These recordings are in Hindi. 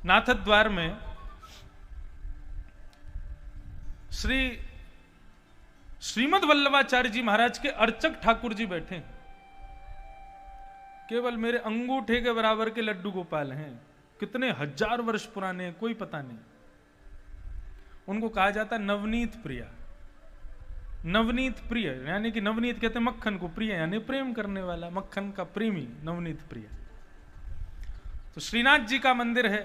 नाथद्वार में श्रीमद वल्लभाचार्य जी महाराज के अर्चक ठाकुर जी बैठे हैं। केवल मेरे अंगूठे के बराबर के लड्डू गोपाल हैं, कितने हजार वर्ष पुराने हैं कोई पता नहीं। उनको कहा जाता नवनीत प्रिया। नवनीत प्रिय यानी कि नवनीत कहते मक्खन को, प्रिय यानी प्रेम करने वाला, मक्खन का प्रेमी, नवनीत प्रिय। तो श्रीनाथ जी का मंदिर है,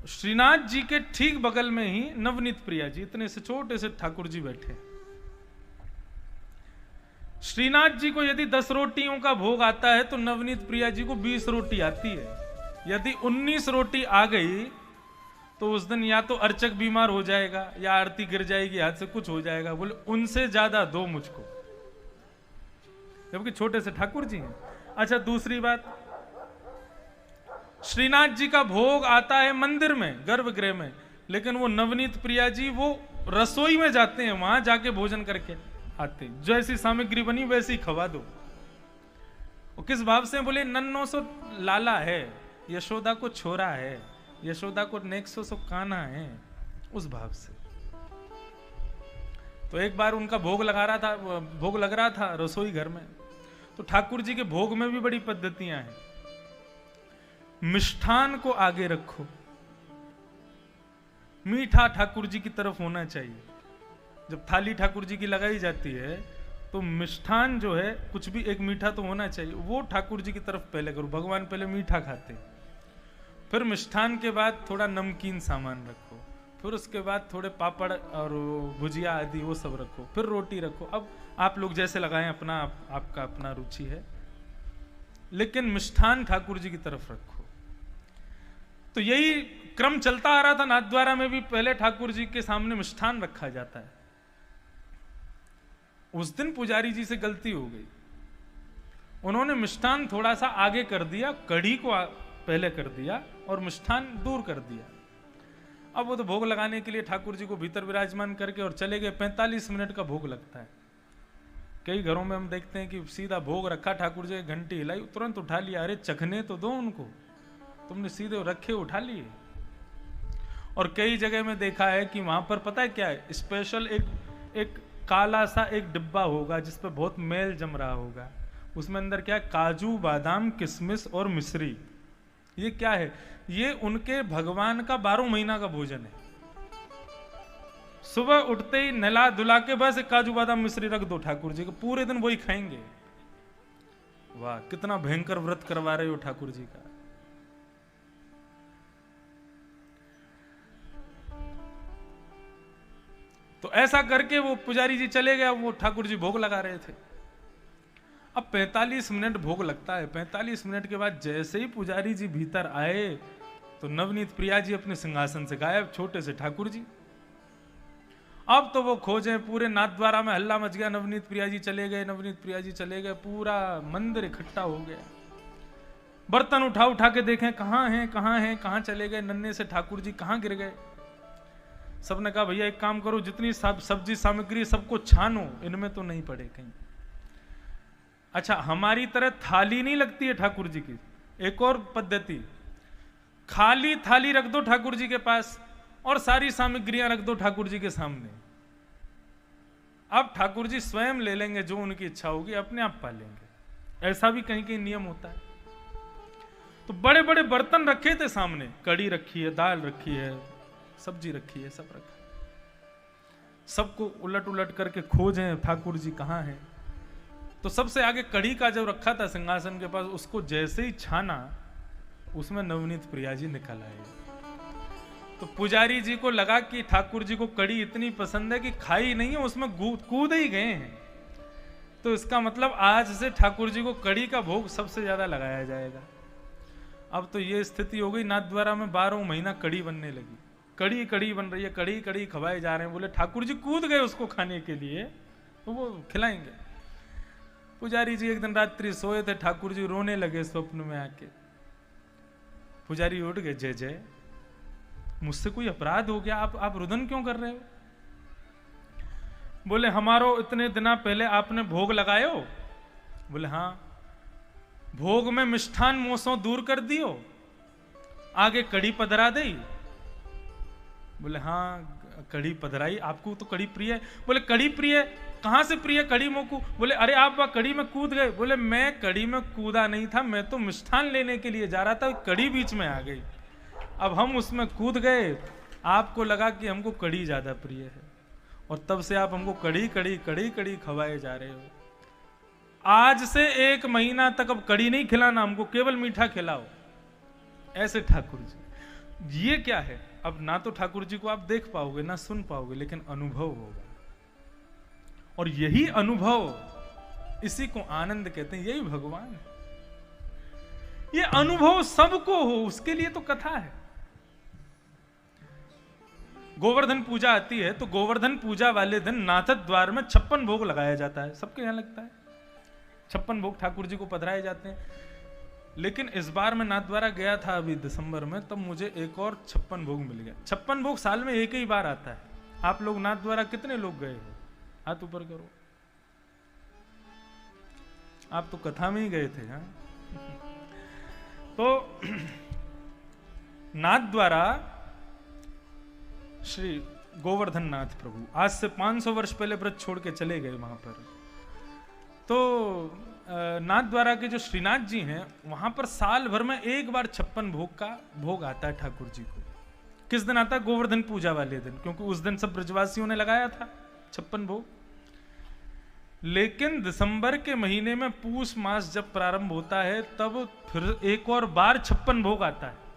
श्रीनाथ जी के ठीक बगल में ही नवनीत प्रिया जी, इतने से छोटे से ठाकुर जी बैठे। श्रीनाथ जी को यदि 10 रोटियों का भोग आता है तो नवनीत प्रिया जी को 20 रोटी आती है। यदि 19 रोटी आ गई तो उस दिन या तो अर्चक बीमार हो जाएगा या आरती गिर जाएगी, हाथ से कुछ हो जाएगा। बोले उनसे ज्यादा दो मुझको, जबकि छोटे से ठाकुर जी हैं। अच्छा, दूसरी बात, श्रीनाथ जी का भोग आता है मंदिर में, गर्भगृह में, लेकिन वो नवनीत प्रिया जी वो रसोई में जाते हैं, वहां जाके भोजन करके आते हैं। जैसी सामग्री बनी वैसी खवा दो। वो किस भाव से? बोले नन्नो सो लाला है, यशोदा को छोरा है, यशोदा को नेक्सो सो काना है, उस भाव से। तो एक बार उनका भोग लग रहा था रसोई घर में। तो ठाकुर जी के भोग में भी बड़ी पद्धतियां हैं। मिष्ठान को आगे रखो, मीठा ठाकुर जी की तरफ होना चाहिए। जब थाली ठाकुर जी की लगाई जाती है तो मिष्ठान जो है कुछ भी एक मीठा तो होना चाहिए, वो ठाकुर जी की तरफ पहले करो। भगवान पहले मीठा खाते हैं, फिर मिष्ठान के बाद थोड़ा नमकीन सामान रखो, फिर उसके बाद थोड़े पापड़ और भुजिया आदि वो सब रखो, फिर रोटी रखो। अब आप लोग जैसे लगाएं, आपका अपना रुचि है, लेकिन मिष्ठान ठाकुर जी की तरफ रखो। तो यही क्रम चलता आ रहा था। नाथद्वारा में भी पहले ठाकुर जी के सामने मिष्ठान रखा जाता है। उस दिन पुजारी जी से गलती हो गई, उन्होंने मिष्ठान थोड़ा सा आगे कर दिया, कढ़ी को पहले कर दिया और मिष्ठान दूर कर दिया। अब वो तो भोग लगाने के लिए ठाकुर जी को भीतर विराजमान करके और चले गए। 45 मिनट का भोग लगता है। कई घरों में हम देखते हैं कि सीधा भोग रखा, ठाकुर जी घंटी हिलाई, तुरंत उठा लिया। अरे चखने तो दो उनको, तुमने सीधे रखे उठा लिए। और कई जगह में देखा है कि वहां पर पता है क्या है, स्पेशल एक काला सा एक डिब्बा होगा जिस पर बहुत मेल जम रहा होगा। उसमें अंदर क्या है, काजू, बादाम, किशमिश और मिश्री। ये क्या है? ये उनके भगवान का 12 महीना का भोजन है। सुबह उठते ही नला धुला के बस एक काजू बादाम मिश्री रख दो ठाकुर जी को, पूरे दिन वही खाएंगे। वाह, कितना भयंकर व्रत करवा रहे हो ठाकुर जी का। तो ऐसा करके वो पुजारी जी चले गए, वो ठाकुर जी भोग लगा रहे थे। अब 45 मिनट भोग लगता है। 45 मिनट के बाद जैसे ही पुजारी जी भीतर आए तो नवनीत प्रिया जी अपने सिंहासन से गायब, छोटे से ठाकुर जी। अब तो वो खोजे, पूरे नाथद्वारा में हल्ला मच गया, नवनीत प्रिया जी चले गए, नवनीत प्रिया जी चले गए। पूरा मंदिर इकट्ठा हो गया। बर्तन उठा के देखें, कहाँ हैं, कहाँ चले गए, नन्हे से ठाकुर जी कहाँ गिर गए। सबने कहा भैया एक काम करो, जितनी सब्जी सामग्री सबको छानो, इनमें तो नहीं पड़े कहीं। अच्छा, हमारी तरह थाली नहीं लगती है ठाकुर जी की। एक और पद्धति, खाली थाली रख दो ठाकुर जी के पास और सारी सामग्रियां रख दो ठाकुर जी के सामने। अब ठाकुर जी स्वयं ले लेंगे, जो उनकी इच्छा होगी अपने आप पालेंगे। ऐसा भी कहीं कहीं नियम होता है। तो बड़े बड़े बर्तन रखे थे सामने, कड़ी रखी है, दाल रखी है, सब्जी रखी है, सब रखा। सबको उलट उलट करके खोजें ठाकुर जी कहाँ हैं। तो सबसे आगे कढ़ी का जो रखा था सिंहासन के पास, उसको जैसे ही छाना, उसमें नवनीत प्रिया जी निकल आए। तो पुजारी जी को लगा कि ठाकुर जी को कढ़ी इतनी पसंद है कि खाई नहीं है, उसमें कूद ही गए हैं। तो इसका मतलब आज से ठाकुर जी को कढ़ी का भोग सबसे ज्यादा लगाया जाएगा। अब तो ये स्थिति हो गई, नाथद्वारा में 12 महीना कढ़ी बनने लगी। कढ़ी बन रही है, कढ़ी खवाए जा रहे हैं। बोले ठाकुर जी कूद गए उसको खाने के लिए, तो वो खिलाएंगे। पुजारी जी एक दिन रात्रि सोए थे, ठाकुर जी रोने लगे स्वप्न में आके। पुजारी उठ गए, जय जय, मुझसे कोई अपराध हो गया, आप रुदन क्यों कर रहे हो? बोले हमारो इतने दिना पहले आपने भोग लगायो। बोले हाँ। भोग में मिष्ठान मोसों दूर कर दियो। आगे कड़ी पधरा दई। बोले हाँ कड़ी पधराई, आपको तो कड़ी प्रिय है। बोले कड़ी प्रिय, कहां से प्रिय कड़ी मोकू? बोले अरे आप वह कड़ी में कूद गए। बोले मैं कड़ी में कूदा नहीं था, मैं तो मिष्ठान लेने के लिए जा रहा था, कड़ी बीच में आ गई। अब हम उसमें कूद गए, आपको लगा कि हमको कड़ी ज्यादा प्रिय है, और तब से आप हमको कड़ी कड़ी कड़ी कड़ी खवाए जा रहे हो। आज से 1 महीना तक अब कड़ी नहीं खिलाना हमको, केवल मीठा खिलाओ। ऐसे ठाकुर जी। ये क्या है? अब ना तो ठाकुर जी को आप देख पाओगे ना सुन पाओगे, लेकिन अनुभव होगा, और यही अनुभव, इसी को आनंद कहते हैं, यही भगवान है। ये अनुभव सबको हो, उसके लिए तो कथा है। गोवर्धन पूजा आती है तो गोवर्धन पूजा वाले दिन नाथद द्वार में 56 भोग लगाया जाता है। सबके यहां लगता है 56 भोग ठाकुर जी को पधराए जाते हैं। लेकिन इस बार मैं नाथद्वारा गया था अभी दिसंबर में, तब मुझे एक और 56 भोग मिल गया। 56 भोग साल में एक ही बार आता है। आप लोग नाथद्वारा कितने लोग गए हो? हाथ ऊपर करो। आप तो कथा में ही गए थे। हाँ तो नाथद्वारा श्री गोवर्धन नाथ प्रभु आज से 500 वर्ष पहले व्रत छोड़ के चले गए वहां पर। तो नाथद्वारा के जो श्रीनाथ जी हैं, वहां पर साल भर में एक बार 56 भोग का भोग आता है ठाकुर जी को। किस दिन आता है? गोवर्धन पूजा वाले दिन, क्योंकि उस दिन सब ब्रजवासियों ने लगाया था 56 भोग। लेकिन दिसंबर के महीने में पूष मास जब प्रारंभ होता है, तब फिर एक और बार 56 भोग आता है।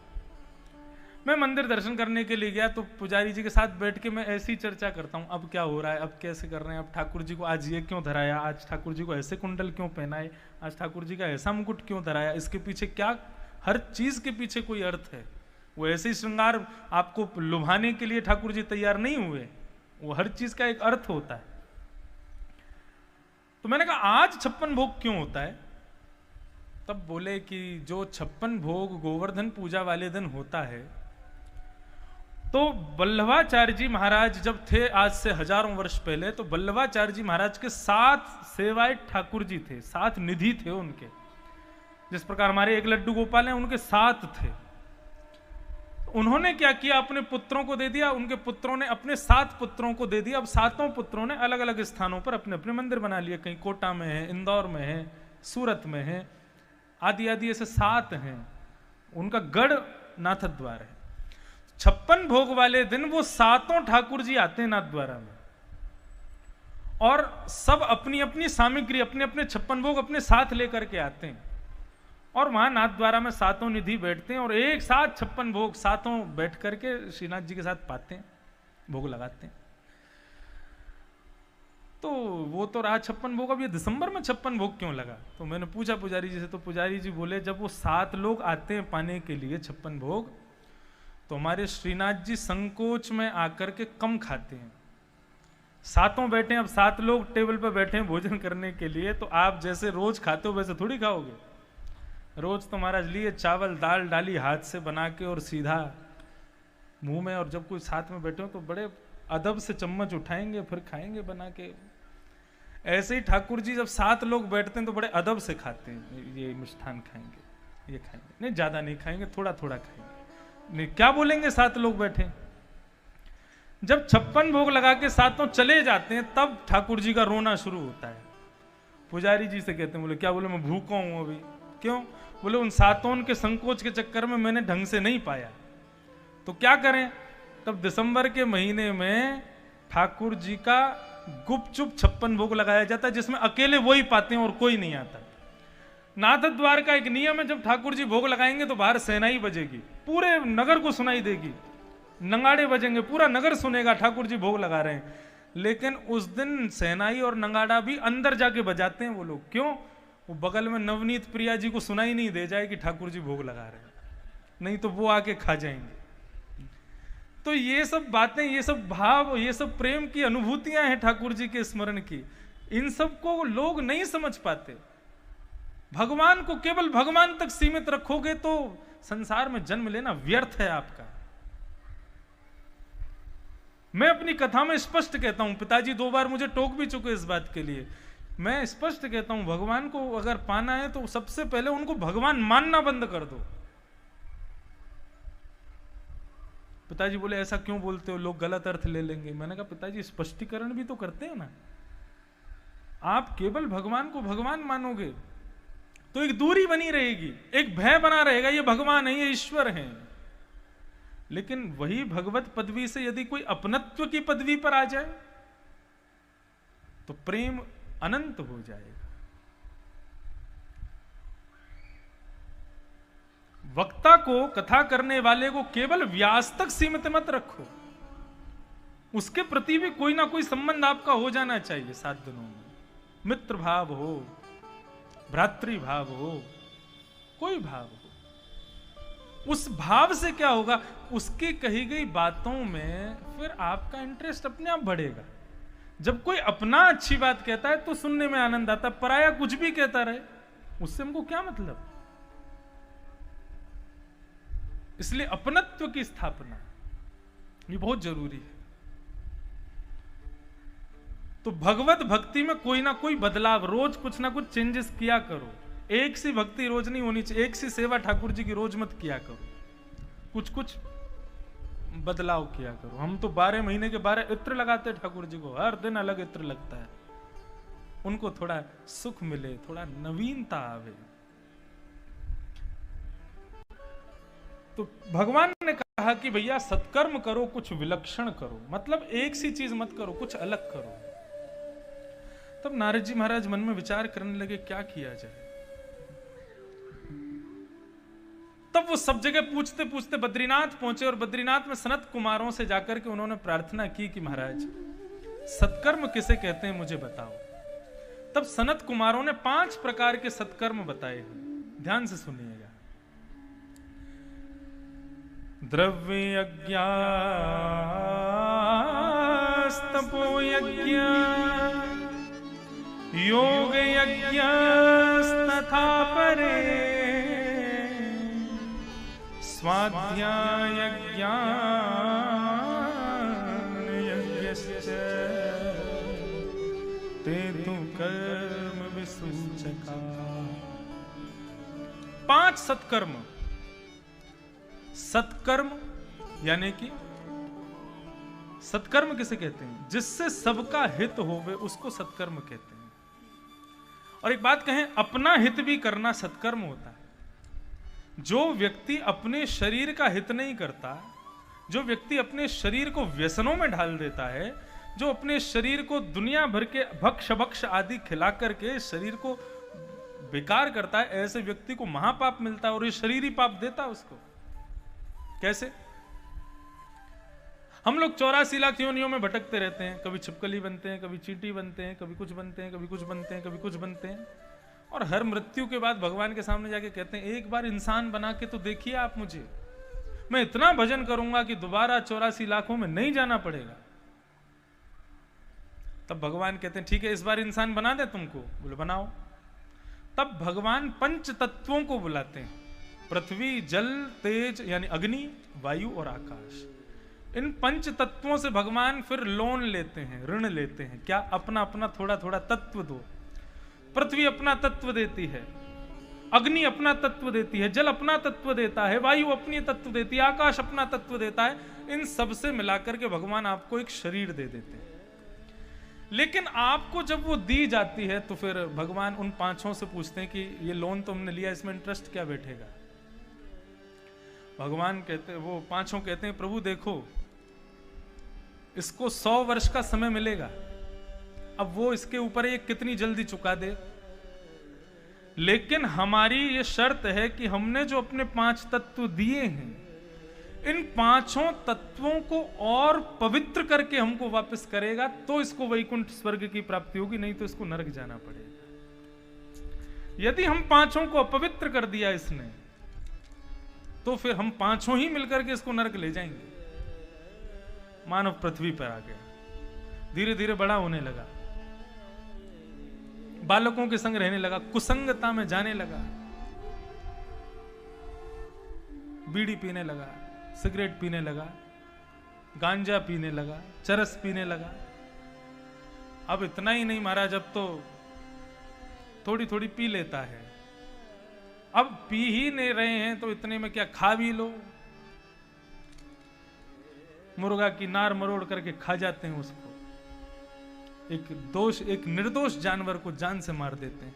मैं मंदिर दर्शन करने के लिए गया तो पुजारी जी के साथ बैठ के मैं ऐसी चर्चा करता हूँ, अब क्या हो रहा है, अब कैसे कर रहे हैं, अब ठाकुर जी को आज ये क्यों धराया, आज ठाकुर जी को ऐसे कुंडल क्यों पहनाए, आज ठाकुर जी का ऐसा मुकुट क्यों धराया, इसके पीछे क्या, हर चीज के पीछे कोई अर्थ है। वो ऐसे ही श्रृंगार आपको लुभाने के लिए ठाकुर जी तैयार नहीं हुए, वो हर चीज का एक अर्थ होता है। तो मैंने कहा आज 56 भोग क्यों होता है? तब बोले कि जो 56 भोग गोवर्धन पूजा वाले दिन होता है, तो वल्लभाचार्य जी महाराज जब थे आज से हजारों वर्ष पहले, तो वल्लभाचार्य जी महाराज के 7 सेवायत ठाकुर जी थे, 7 निधि थे उनके। जिस प्रकार हमारे एक लड्डू गोपाल हैं, उनके 7 थे। उन्होंने क्या किया, अपने पुत्रों को दे दिया, उनके पुत्रों ने अपने 7 पुत्रों को दे दिया। अब 7 पुत्रों ने अलग अलग स्थानों पर अपने अपने मंदिर बना लिए। कहीं कोटा में है, इंदौर में है, सूरत में है, आदि आदि ऐसे 7 हैं। उनका गढ़ नाथद्वार है। 56 भोग वाले दिन वो 7 ठाकुर जी आते हैं नाथद्वारा में, और सब अपनी अपनी सामग्री, अपने अपने 56 भोग अपने साथ लेकर के आते हैं, और वहां नाथद्वारा में 7 निधि बैठते हैं, और एक साथ 56 भोग 7 बैठ करके श्रीनाथ जी के साथ पाते हैं, भोग लगाते हैं। तो वो तो रहा 56 भोग। अब ये दिसंबर में 56 भोग क्यों लगा? तो मैंने पूछा पुजारी जी से, तो पुजारी जी बोले जब वो 7 लोग आते हैं पाने के लिए 56 भोग, तो हमारे श्रीनाथ जी संकोच में आकर के कम खाते हैं। 7 बैठे, अब 7 लोग टेबल पर बैठे हैं भोजन करने के लिए, तो आप जैसे रोज खाते हो वैसे थोड़ी खाओगे। रोज तो महाराज लिए चावल दाल डाली हाथ से बना के और सीधा मुंह में, और जब कोई साथ में बैठे हो तो बड़े अदब से चम्मच उठाएंगे फिर खाएंगे बना के। ऐसे ही ठाकुर जी जब 7 लोग बैठते हैं तो बड़े अदब से खाते हैं। ये मिष्ठान खाएंगे, ये खाएंगे, नहीं ज्यादा नहीं खाएंगे, थोड़ा थोड़ा खाएंगे। नहीं क्या बोलेंगे, 7 लोग बैठे। जब 56 भोग लगा के 7 चले जाते हैं, तब ठाकुर जी का रोना शुरू होता है। पुजारी जी से कहते हैं, बोले क्या? बोले मैं भूखा हूं अभी। क्यों? बोले उन 7 के संकोच के चक्कर में मैंने ढंग से नहीं पाया। तो क्या करें? तब दिसंबर के महीने में ठाकुर जी का गुपचुप 56 भोग लगाया जाता है, जिसमें अकेले वही पाते हैं और कोई नहीं आता। नाथद्वार का एक नियम है, जब ठाकुर जी भोग लगाएंगे तो बाहर सेनाई बजेगी, पूरे नगर को सुनाई देगी, नगाड़े बजेंगे, पूरा नगर सुनेगा ठाकुर जी भोग लगा रहे हैं। लेकिन उस दिन सेनाई और नगाड़ा भी अंदर जाके बजाते हैं वो लोग। क्यों? वो बगल में नवनीत प्रिया जी को सुनाई नहीं दे जाए कि ठाकुर जी भोग लगा रहे हैं, नहीं तो वो आके खा जाएंगे। तो ये सब बातें, ये सब भाव, ये सब प्रेम की अनुभूतियां हैं ठाकुर जी के स्मरण की। इन सब को लोग नहीं समझ पाते। भगवान को केवल भगवान तक सीमित रखोगे तो संसार में जन्म लेना व्यर्थ है आपका। मैं अपनी कथा में स्पष्ट कहता हूं, पिताजी 2 बार मुझे टोक भी चुके इस बात के लिए। मैं स्पष्ट कहता हूं, भगवान को अगर पाना है तो सबसे पहले उनको भगवान मानना बंद कर दो। पिताजी बोले ऐसा क्यों बोलते हो, लोग गलत अर्थ ले लेंगे। मैंने कहा पिताजी स्पष्टीकरण भी तो करते हैं ना। आप केवल भगवान को भगवान मानोगे तो एक दूरी बनी रहेगी, एक भय बना रहेगा, ये भगवान है, ये ईश्वर है। लेकिन वही भगवत पदवी से यदि कोई अपनत्व की पदवी पर आ जाए तो प्रेम अनंत हो जाएगा। वक्ता को, कथा करने वाले को केवल व्यास तक सीमित मत रखो, उसके प्रति भी कोई ना कोई संबंध आपका हो जाना चाहिए। 7 दिनों में मित्र भाव हो, भ्रातृ भाव हो, कोई भाव हो। उस भाव से क्या होगा, उसकी कही गई बातों में फिर आपका इंटरेस्ट अपने आप बढ़ेगा। जब कोई अपना अच्छी बात कहता है तो सुनने में आनंद आता है, पराया कुछ भी कहता रहे उससे हमको क्या मतलब। इसलिए अपनत्व की स्थापना ये बहुत जरूरी है। तो भगवत भक्ति में कोई ना कोई बदलाव, रोज कुछ ना कुछ चेंजेस किया करो। एक सी भक्ति रोज नहीं होनी चाहिए, एक सी सेवा ठाकुर जी की रोज मत किया करो, कुछ कुछ बदलाव किया करो। हम तो 12 महीने के 12 इत्र लगाते ठाकुर जी को, हर दिन अलग इत्र लगता है। उनको थोड़ा सुख मिले, थोड़ा नवीनता आवे। तो भगवान ने कहा कि भैया सत्कर्म करो, कुछ विलक्षण करो, मतलब एक सी चीज मत करो, कुछ अलग करो। तब नारद जी महाराज मन में विचार करने लगे क्या किया जाए। तब वो सब जगह पूछते पूछते बद्रीनाथ पहुंचे और बद्रीनाथ में सनत कुमारों से जाकर के उन्होंने प्रार्थना की कि महाराज सत्कर्म किसे कहते हैं मुझे बताओ। तब सनत कुमारों ने 5 प्रकार के सत्कर्म बताए हैं, ध्यान से सुनिएगा। द्रव्य यज्ञ, तपो यज्ञ, योग यज्ञ तथा परे, स्वाध्याय यज्ञश्च ते तु कर्म विसूचका। 5 सत्कर्म। सत्कर्म यानी कि सत्कर्म किसे कहते हैं, जिससे सबका हित होवे उसको सत्कर्म कहते हैं। और एक बात कहें, अपना हित भी करना सत्कर्म होता है। जो व्यक्ति अपने शरीर का हित नहीं करता, जो व्यक्ति अपने शरीर को व्यसनों में ढाल देता है, जो अपने शरीर को दुनिया भर के भक्ष आदि खिला करके शरीर को बेकार करता है, ऐसे व्यक्ति को महापाप मिलता है और ये शरीर ही पाप देता है उसको। कैसे? हम लोग 84 लाख योनियों में भटकते रहते हैं, कभी छिपकली बनते हैं, कभी चींटी बनते हैं, कभी कुछ बनते हैं, कभी कुछ बनते हैं, कभी कुछ बनते हैं, और हर मृत्यु के बाद भगवान के सामने जाके कहते हैं एक बार इंसान बना के तो देखिए आप मुझे, मैं इतना भजन करूंगा कि दोबारा 84 लाखों में नहीं जाना पड़ेगा। तब भगवान कहते हैं ठीक है इस बार इंसान बना दे तुमको, बोले बनाओ। तब भगवान 5 तत्वों को बुलाते हैं, पृथ्वी, जल, तेज यानी अग्नि, वायु और आकाश। इन 5 तत्वों से भगवान फिर लोन लेते हैं, ऋण लेते हैं। क्या? अपना अपना थोड़ा थोड़ा तत्व दो। पृथ्वी अपना तत्व देती है, अग्नि अपना तत्व देती है, जल अपना तत्व देता है, वायु अपनी तत्व देती है, आकाश अपना तत्व देता है। इन सब से मिलाकर के भगवान आपको एक शरीर दे देते हैं। लेकिन आपको जब वो दी जाती है तो फिर भगवान उन 5 से पूछते हैं कि ये लोन तुमने लिया, इसमें इंटरेस्ट क्या बैठेगा? भगवान कहते, वो 5 कहते हैं प्रभु देखो इसको 100 वर्ष का समय मिलेगा, अब वो इसके ऊपर ये कितनी जल्दी चुका दे, लेकिन हमारी ये शर्त है कि हमने जो अपने 5 तत्व दिए हैं, इन 5 तत्वों को और पवित्र करके हमको वापस करेगा तो इसको वैकुंठ स्वर्ग की प्राप्ति होगी, नहीं तो इसको नरक जाना पड़ेगा। यदि हम 5 को अपवित्र कर दिया इसने, तो फिर हम 5 ही मिलकर के इसको नरक ले जाएंगे। मानव पृथ्वी पर आ गया, धीरे धीरे बड़ा होने लगा, बालकों के संग रहने लगा, कुसंगता में जाने लगा, बीड़ी पीने लगा, सिगरेट पीने लगा, गांजा पीने लगा, चरस पीने लगा। अब इतना ही नहीं महाराज, अब तो थोड़ी थोड़ी पी लेता है। अब पी ही नहीं रहे हैं तो इतने में क्या खा भी लो। मुर्गा की नार मरोड़ करके खा जाते हैं उसको। एक निर्दोष जानवर को जान से मार देते हैं।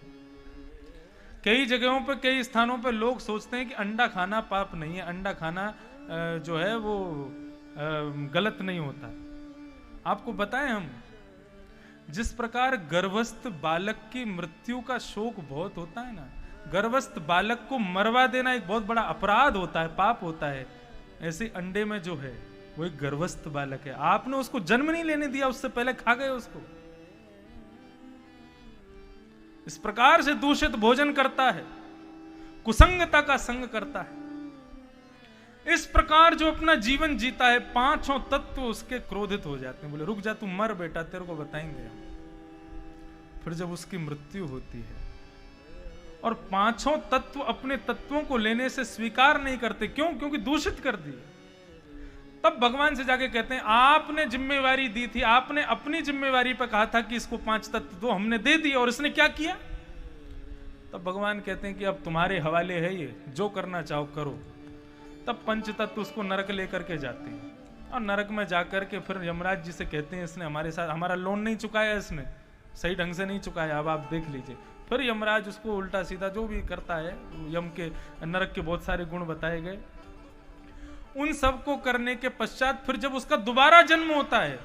कई जगहों पर, कई स्थानों पर लोग सोचते हैं कि अंडा खाना पाप नहीं है, अंडा खाना जो है वो गलत नहीं होता। आपको बताएं हम, जिस प्रकार गर्भस्थ बालक की मृत्यु का शोक बहुत होता है ना, गर्भस्थ बालक को मरवा देना एक बहुत बड़ा अपराध होता है, पाप होता है, ऐसे अंडे में जो है वो एक गर्भस्थ बालक है। आपने उसको जन्म नहीं लेने दिया, उससे पहले खा गए उसको। इस प्रकार से दूषित भोजन करता है, कुसंगता का संग करता है। इस प्रकार जो अपना जीवन जीता है, पांचों तत्व उसके क्रोधित हो जाते हैं, बोले रुक जा तू मर बेटा, तेरे को बताएंगे हम। फिर जब उसकी मृत्यु होती है और पांचों तत्व अपने तत्वों को लेने से स्वीकार नहीं करते, क्यों? क्योंकि दूषित कर दिए। तब भगवान से जाके कहते हैं आपने जिम्मेवारी दी थी, आपने अपनी जिम्मेवारी पर कहा था कि इसको पांच तत्व दो, हमने दे दिया और इसने क्या किया? तब भगवान कहते हैं कि अब तुम्हारे हवाले है ये, जो करना चाहो करो। तब पंच तत्व उसको नरक लेकर के जाते हैं और नरक में जाकर के फिर यमराज जी से कहते हैं इसने हमारे साथ हमारा लोन नहीं चुकाया, इसने सही ढंग से नहीं चुकाया, अब आप देख लीजिए। फिर यमराज उसको उल्टा सीधा जो भी करता है, यम के नरक के बहुत सारे गुण बताए गए। उन सब को करने के पश्चात फिर जब उसका दोबारा जन्म होता है,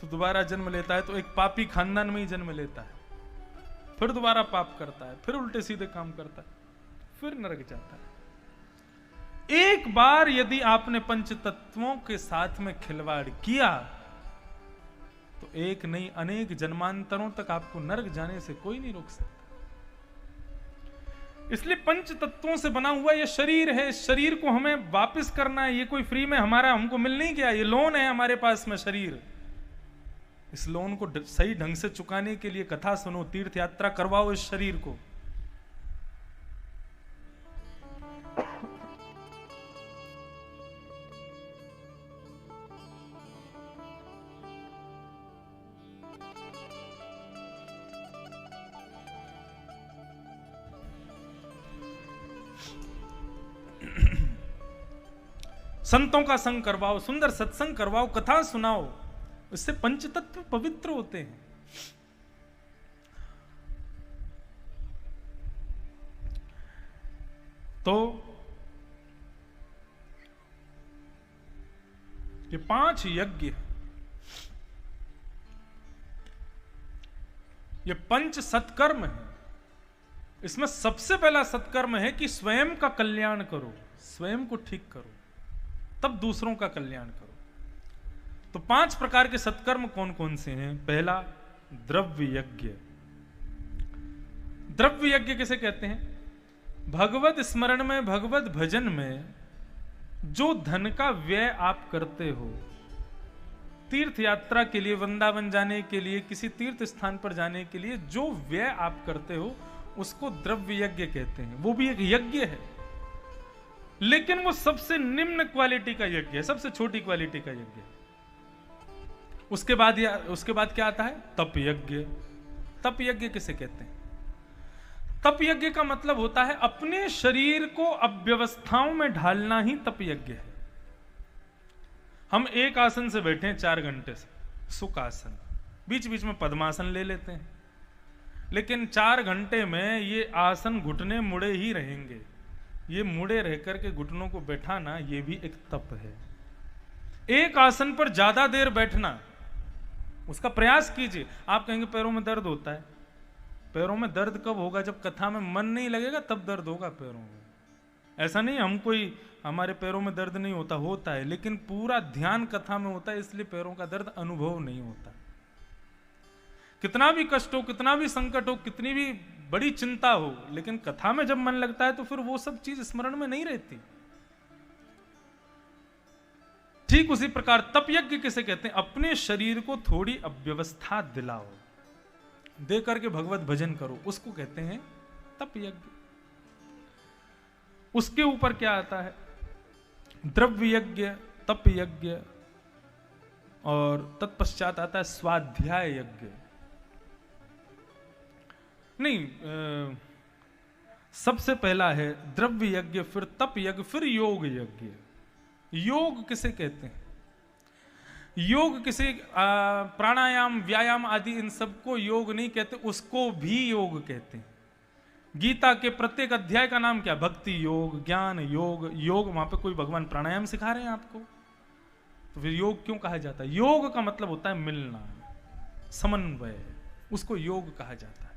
तो दोबारा जन्म लेता है तो एक पापी खानदान में ही जन्म लेता है, फिर दोबारा पाप करता है, फिर उल्टे सीधे काम करता है, फिर नरक जाता है। एक बार यदि आपने पंच तत्वों के साथ में खिलवाड़ किया तो एक नहीं अनेक जन्मांतरों तक आपको नरक जाने से कोई नहीं रोक सकता। इसलिए पंच तत्वों से बना हुआ ये शरीर है, इस शरीर को हमें वापस करना है। ये कोई फ्री में हमारा हमको मिल नहीं गया, ये लोन है हमारे पास में शरीर। इस लोन को सही ढंग से चुकाने के लिए कथा सुनो, तीर्थ यात्रा करवाओ इस शरीर को। संतों का संग करवाओ, सुंदर सत्संग करवाओ, कथा सुनाओ, इससे पंचतत्व पवित्र होते हैं। तो ये 5 यज्ञ, ये पंच सत्कर्म है। इसमें सबसे पहला सत्कर्म है कि स्वयं का कल्याण करो, स्वयं को ठीक करो, तब दूसरों का कल्याण करो। तो 5 प्रकार के सत्कर्म कौन कौन से हैं? पहला, द्रव्य यज्ञ। द्रव्य यज्ञ किसे कहते हैं? भगवत स्मरण में, भगवत भजन में जो धन का व्यय आप करते हो, तीर्थ यात्रा के लिए, वृंदावन जाने के लिए, किसी तीर्थ स्थान पर जाने के लिए जो व्यय आप करते हो, उसको द्रव्य यज्ञ कहते हैं। वो भी एक यज्ञ है, लेकिन वो सबसे निम्न क्वालिटी का यज्ञ है, सबसे छोटी क्वालिटी का यज्ञ है। उसके बाद क्या आता है? तप यज्ञ। तप यज्ञ किसे कहते हैं? तप यज्ञ का मतलब होता है अपने शरीर को अव्यवस्थाओं में ढालना ही तप यज्ञ है। हम एक आसन से बैठे हैं 4 घंटे से, सुख आसन, बीच बीच में पद्मासन ले लेते हैं, लेकिन 4 घंटे में ये आसन घुटने मुड़े ही रहेंगे। ये मुड़े रह करके घुटनों को बैठाना, ये भी एक तप है। एक आसन पर ज्यादा देर बैठना, उसका प्रयास कीजिए। आप कहेंगे पैरों में दर्द होता है। पैरों में दर्द कब होगा? जब कथा में मन नहीं लगेगा, तब दर्द होगा पैरों में। ऐसा नहीं हमारे पैरों में दर्द नहीं होता, होता है, लेकिन पूरा ध्यान कथा में होता है, इसलिए पैरों का दर्द अनुभव नहीं होता। कितना भी कष्ट हो, कितना भी संकट हो, कितनी भी बड़ी चिंता हो, लेकिन कथा में जब मन लगता है तो फिर वो सब चीज स्मरण में नहीं रहती। ठीक उसी प्रकार तप यज्ञ किसे कहते हैं? अपने शरीर को थोड़ी अव्यवस्था दिलाओ, दे करके भगवत भजन करो, उसको कहते हैं तप यज्ञ। उसके ऊपर क्या आता है? द्रव्य यज्ञ, तप यज्ञ, और तत्पश्चात आता है स्वाध्याय यज्ञ। नहीं, सबसे पहला है द्रव्य यज्ञ, फिर तप यज्ञ, फिर योग यज्ञ। योग किसे कहते हैं? योग किसी प्राणायाम व्यायाम आदि इन सबको योग नहीं कहते, उसको भी योग कहते हैं। गीता के प्रत्येक अध्याय का नाम क्या? भक्ति योग, ज्ञान योग। योग वहां पे कोई भगवान प्राणायाम सिखा रहे हैं आपको, तो फिर योग क्यों कहा जाता है? योग का मतलब होता है मिलना, समन्वय, उसको योग कहा जाता है।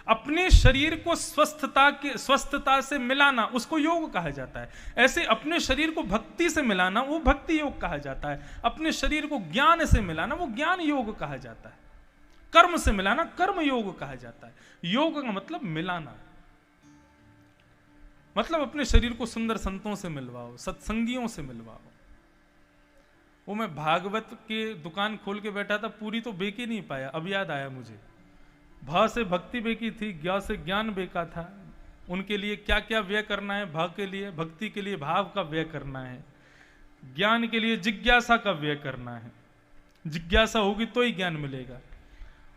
अपने शरीर को स्वस्थता से मिलाना, उसको योग कहा जाता है। ऐसे अपने शरीर को भक्ति से मिलाना, वो भक्ति योग कहा जाता है। अपने शरीर को ज्ञान से मिलाना, वो ज्ञान योग कहा जाता है। कर्म से मिलाना, कर्म योग कहा जाता है। योग का मतलब मिलाना, मतलब अपने शरीर को सुंदर संतों से मिलवाओ, सत्संगियों से मिलवाओ। वो मैं भागवत के दुकान खोल के बैठा था, पूरी तो बेक ही नहीं पाया। अब याद आया मुझे, भा से भक्ति बेकी थी, ज्ञा से ज्ञान बेका था। उनके लिए क्या क्या व्यय करना है? भा के लिए, भक्ति के लिए भाव का व्यय करना है, ज्ञान के लिए जिज्ञासा का व्यय करना है। जिज्ञासा होगी तो ही ज्ञान मिलेगा।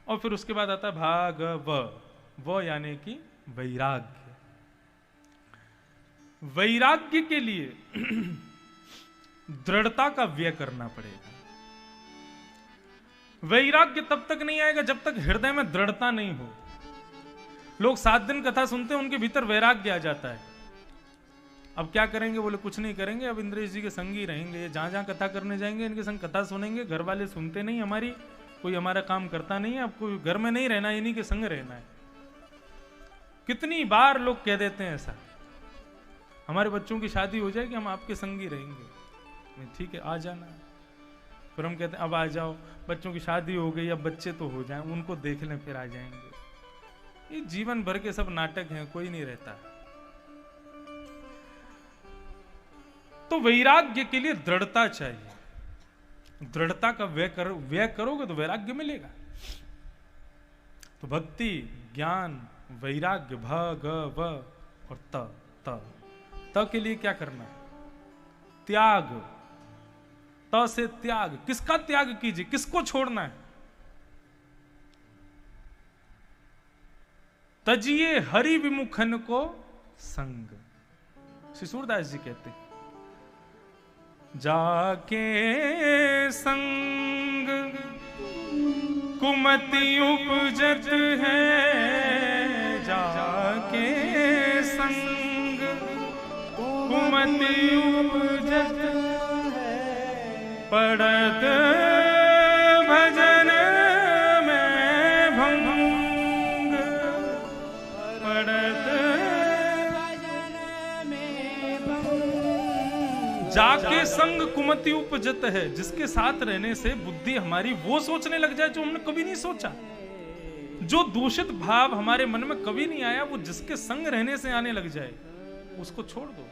और फिर उसके बाद आता है भागव, यानी कि वैराग्य। वैराग्य के लिए दृढ़ता का व्यय करना पड़ेगा। वैराग्य तब तक नहीं आएगा जब तक हृदय में दृढ़ता नहीं हो। लोग 7 दिन कथा सुनते हैं, उनके भीतर वैराग्य आ जाता है। अब क्या करेंगे? बोले कुछ नहीं करेंगे, अब इंद्रेश जी के संग ही रहेंगे, जहां जहां कथा करने जाएंगे इनके संग कथा सुनेंगे। घर वाले सुनते नहीं हमारी, कोई हमारा काम करता नहीं है, अब कोई घर में नहीं रहना, इन्हीं के संग रहना है। कितनी बार लोग कह देते हैं ऐसा, हमारे बच्चों की शादी हो जाएगी, हम आपके संग ही रहेंगे। ठीक है, आ जाना। फिर हम कहते हैं अब आ जाओ, बच्चों की शादी हो गई, अब बच्चे तो हो जाएं, उनको देख लें फिर आ जाएंगे। ये जीवन भर के सब नाटक हैं, कोई नहीं रहता। तो वैराग्य के लिए दृढ़ता चाहिए। दृढ़ता का व्यय करोगे तो वैराग्य मिलेगा। तो भक्ति, ज्ञान, वैराग्य, भ और त के लिए क्या करना है? त्याग। त से त्याग। किसका त्याग कीजिए? किसको छोड़ना है? तजिए हरि विमुखन को संग। श्री सूरदास जी कहते हैं, जाके संग कुमति उपजत है, जाके संग कुमति उपजत है, पड़त भजन में भंग, पड़त भजन में भंग। जाके संग कुमति उपजत है, जिसके साथ रहने से बुद्धि हमारी वो सोचने लग जाए जो हमने कभी नहीं सोचा। जो दूषित भाव हमारे मन में कभी नहीं आया, वो जिसके संग रहने से आने लग जाए, उसको छोड़ दो।